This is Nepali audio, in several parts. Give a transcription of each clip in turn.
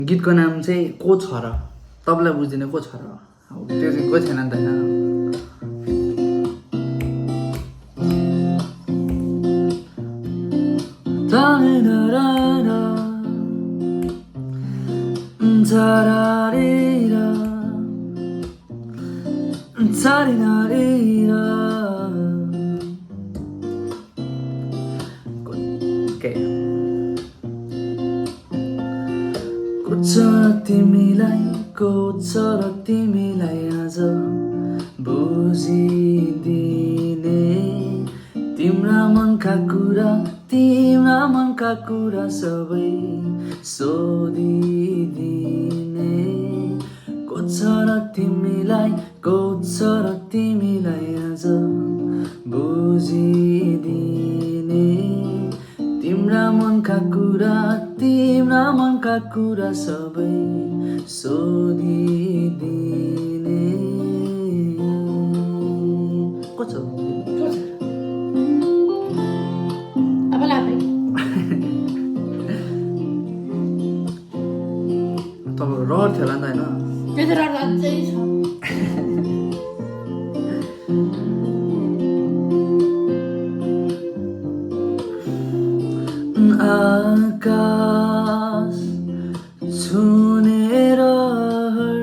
गीतको नाम चाहिँ को छ र तपाईँलाई बुझ्दिनँ को छ र अब त्यो चाहिँ कोही छैन नि त होइन तिमीलाई आज बुझिदिने तिम्रा मनका कुरा सबै सोधिदिने को छ र तिमीलाई आज बुझिदिने तिम्रा मनका कुरा सबै सोधिदिने को छ तपाईँ रहर थियो होला नि त होइन आकाश छुने रहर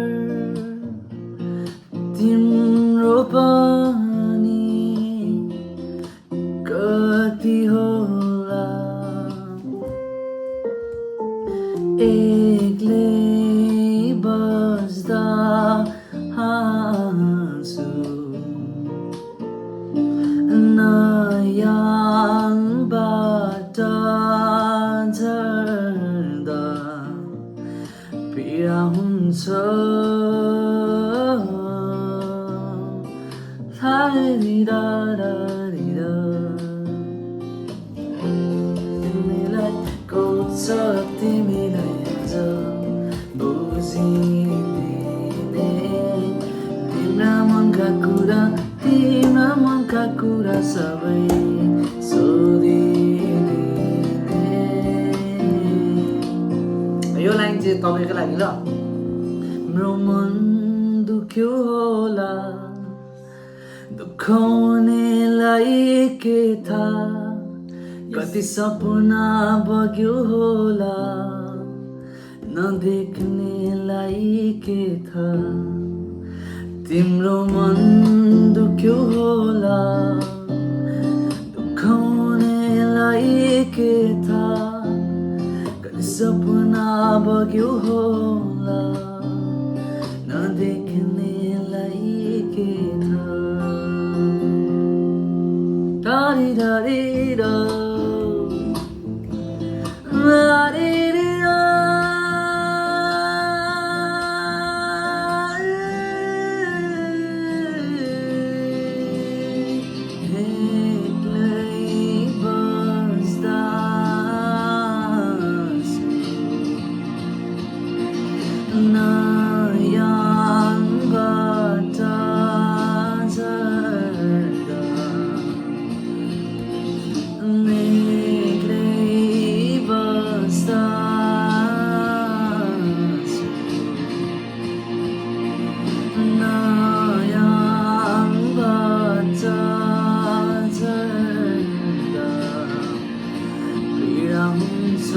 तिम्रो पनि कति होला एक्लै बस्दा हाँसु नयाँबाट झर्दा पीडा हुन्छ तिमीलाई को छ तिमीलाई आज बुझिदिने तिम्रा मनका कुरा सबै सोधिदिने यो लाइन चाहिँ तपाईँको लागि ल मेरो मन दुख्यो होला दुखाउनेलाई के थाहा कति सपना बग्यो होला नदेख्नेलाई के थाहा तिम्रो मन दुख्यो होला दुखाउनेलाई के थाहा कति सपना बग्यो होला नदेख्नेलाई के थाहा नयाँबाट झर्दा एक्लै बस्दा नयाँबाट झर्दा पीडा हुन्छ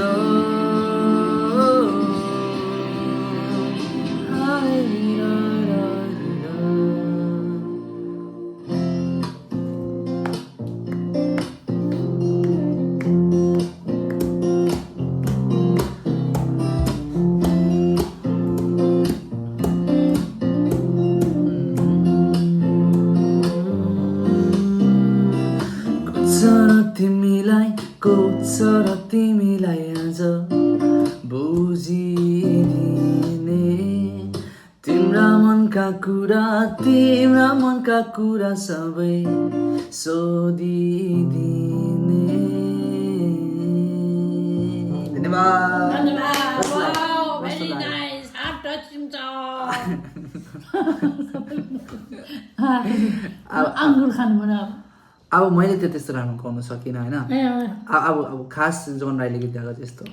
तिमीलाई आज बुझिदिने तिम्रा मनका कुरा सबै सोधिदिने धन्यवाद अंगुर खानु मन अब मैले त त्यस्तो राम्रो गाउन सकिनँ होइन अब खास जोन राईले गीत गाएको त्यस्तो